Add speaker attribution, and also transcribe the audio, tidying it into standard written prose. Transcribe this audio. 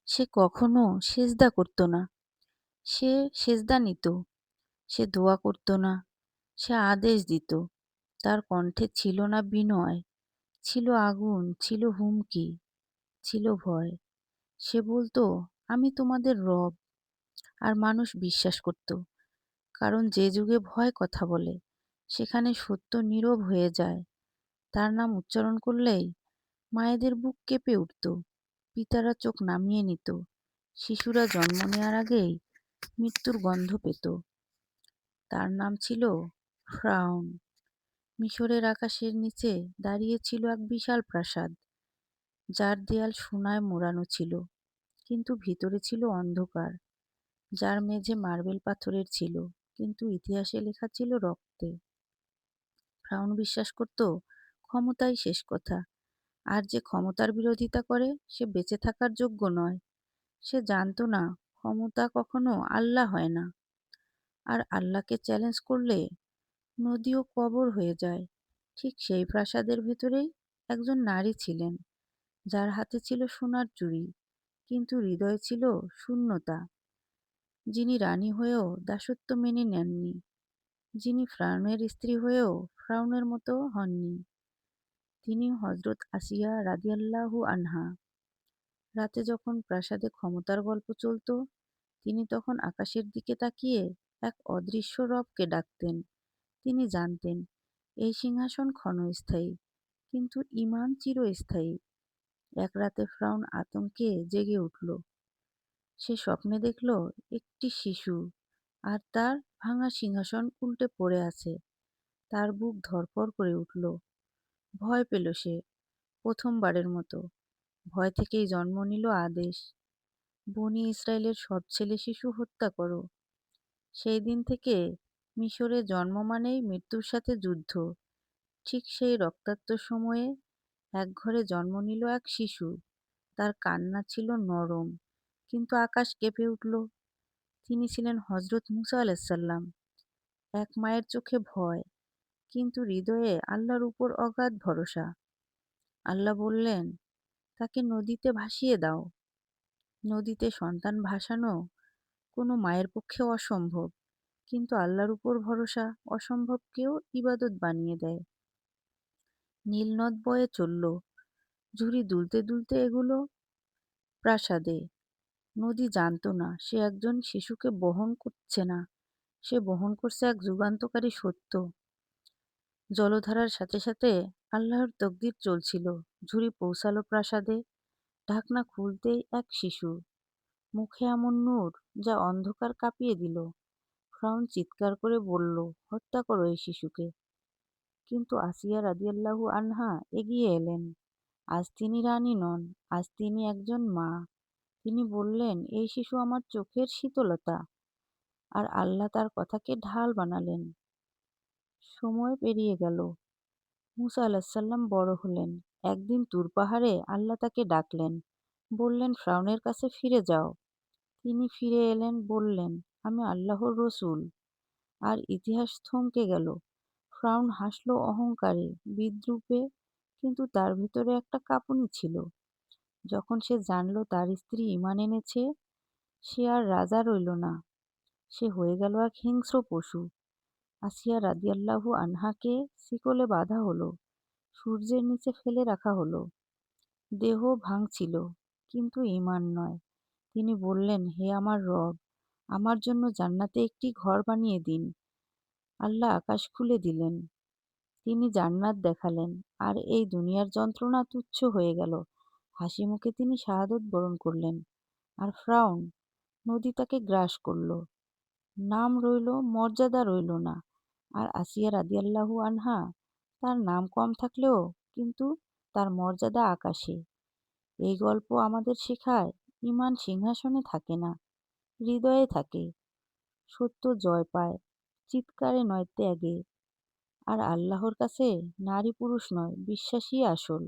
Speaker 1: সে কখনো সেজদা করত না। সে সেজদা নিত। সে দোয়া করত না। সে আদেশ দিত। তার কণ্ঠে ছিল না বিনয়, ছিল আগুন, ছিল হুমকি, ছিল ভয়। সে বলতো, আমি তোমাদের রব। আর মানুষ বিশ্বাস করত। কারণ যে যুগে ভয় কথা বলে, সেখানে সত্য নীরব হয়ে যায়। তার নাম উচ্চারণ করলেই মায়েদের বুক কেঁপে উঠত, পিতারা চোখ নামিয়ে নিত, শিশুরা জন্ম নেওয়ার আগেই মৃত্যুর গন্ধ পেত। তার নাম ছিল ফ্রাউন। মিশরের আকাশের নিচে দাঁড়িয়ে ছিল এক বিশাল প্রাসাদ, যার দেয়াল সোনায় মোড়ানো ছিল, কিন্তু ভিতরে ছিল অন্ধকার। যার মেঝে মার্বেল পাথরের ছিল, কিন্তু ইতিহাসে লেখা ছিল রক্তে। ফ্রাউন বিশ্বাস করত ক্ষমতাই শেষ কথা, আর যে ক্ষমতার বিরোধিতা করে সে বেঁচে থাকার যোগ্য নয়। সে জানত না ক্ষমতা কখনো আল্লাহ হয় না, আর আল্লাহকে চ্যালেঞ্জ করলে নদীও কবর হয়ে যায়। ঠিক সেই প্রাসাদের ভেতরেই একজন নারী ছিলেন, যার হাতে ছিল সোনার চুড়ি, কিন্তু হৃদয়ে ছিল শূন্যতা। যিনি রানী হয়েও দাসত্ব মেনে নেননি, যিনি ফ্রাউনের স্ত্রী হয়েও ফ্রাউনের মতো হননি। তিনি হজরত আসিয়া রাদিয়াল্লাহু আনহা। রাতে যখন প্রাসাদে ক্ষমতার গল্প চলত, তিনি তখন আকাশের দিকে তাকিয়ে এক অদৃশ্য রবকে ডাকতেন। তিনি জানতেন এই সিংহাসন ক্ষণস্থায়ী, কিন্তু ঈমান চিরস্থায়ী। এক রাতে ফ্রাউন আতঙ্কে জেগে উঠল। সে স্বপ্নে দেখল একটি শিশু, আর তার ভাঙা সিংহাসন উল্টে পড়ে আছে। তার বুক ধড়ফড় করে উঠল। ভয় পেল সে, প্রথমবারের মতো। ভয় থেকেই জন্ম নিল আদেশ, বনি ইসরায়েলের সব ছেলে শিশু হত্যা করো। সেই দিন থেকে মিশরে জন্ম মানেই মৃত্যুর সাথে যুদ্ধ। ঠিক সেই রক্তাক্ত সময়ে এক ঘরে জন্ম নিল এক শিশু। তার কান্না ছিল নরম, কিন্তু আকাশ কেঁপে উঠল। তিনি ছিলেন হজরত মুসা আলাইসাল্লাম। এক মায়ের চোখে ভয়, কিন্তু হৃদয়ে আল্লাহর উপর অগাধ ভরসা। আল্লাহ বললেন, তাকে নদীতে ভাসিয়ে দাও। নদীতে সন্তান ভাসানো কোনো মায়ের পক্ষে অসম্ভব, কিন্তু আল্লাহর উপর ভরসা অসম্ভবকেও ইবাদত বানিয়ে দেয়। নীল নদ বয়ে চলল, ঝুড়ি দুলতে দুলতে এগুলো প্রাসাদে। নদী জানতো না সে একজন শিশুকে বহন করছে না, সে বহন করছে এক যুগান্তকারী সত্য। জলধারার সাথে সাথে আল্লাহর তকদির চলছিল। ঝুড়ি পৌঁছালো প্রাসাদে। ঢাকনা খুলতেই এক শিশু, মুখে এমন নূর যা অন্ধকার কাঁপিয়ে দিল। ফ্রাউন চিৎকার করে বলল, হত্যা করো এই শিশুকে। কিন্তু আসিয়া রাদিয়াল্লাহু আনহা এগিয়ে এলেন। আজ তিনি রানী নন, আজ তিনি একজন মা। তিনি বললেন, এই শিশু আমার চোখের শীতলতা। আর আল্লাহ তার কথাকে ঢাল বানালেন। সময় পেরিয়ে গেল। মুসা আলাহিসাল্লাম বড় হলেন। একদিন তুর পাহাড়ে আল্লাহ তাকে ডাকলেন, বললেন, ফ্রাউনের কাছে ফিরে যাও। তিনি ফিরে এলেন, বললেন, আমি আল্লাহর রসুল। আর ইতিহাস থমকে গেল। ফ্রাউন হাসল অহংকারে, বিদ্রূপে, কিন্তু তার ভিতরে একটা কাঁপুনি ছিল। যখন সে জানল তার স্ত্রী ঈমান এনেছে, সে আর রাজা রইল না, সে হয়ে গেল এক হিংস্র পশু। আসিয়া রাদিয়াল্লাহু আনহাকে শিকলে বাঁধা হলো, সূর্যের নিচে ফেলে রাখা হলো। দেহ ভাঙছিল, কিন্তু ঈমান নয়। তিনি বললেন, হে আমার রব, আমার জন্য জান্নাতে একটি ঘর বানিয়ে দিন। আল্লাহ আকাশ খুলে দিলেন। তিনি জান্নাত দেখালেন, আর এই দুনিয়ার যন্ত্রণা তুচ্ছ হয়ে গেল। হাসি মুখে তিনি শাহাদত বরণ করলেন। আর ফ্রাউন, নদী তাকে গ্রাস করল। নাম রইল, মর্যাদা রইল না। আর আসিয়া রাদিয়াল্লাহু আনহা, তার নাম কম থাকলেও কিন্তু তার মর্যাদা আকাশে। এই গল্প আমাদের শেখায়, ঈমান সিংহাসনে থাকে না, হৃদয়ে থাকে। সত্য জয় পায়, চিৎকারে নয়, ত্যাগে। আর আল্লাহর কাছে নারী পুরুষ নয়, বিশ্বাসই আসল।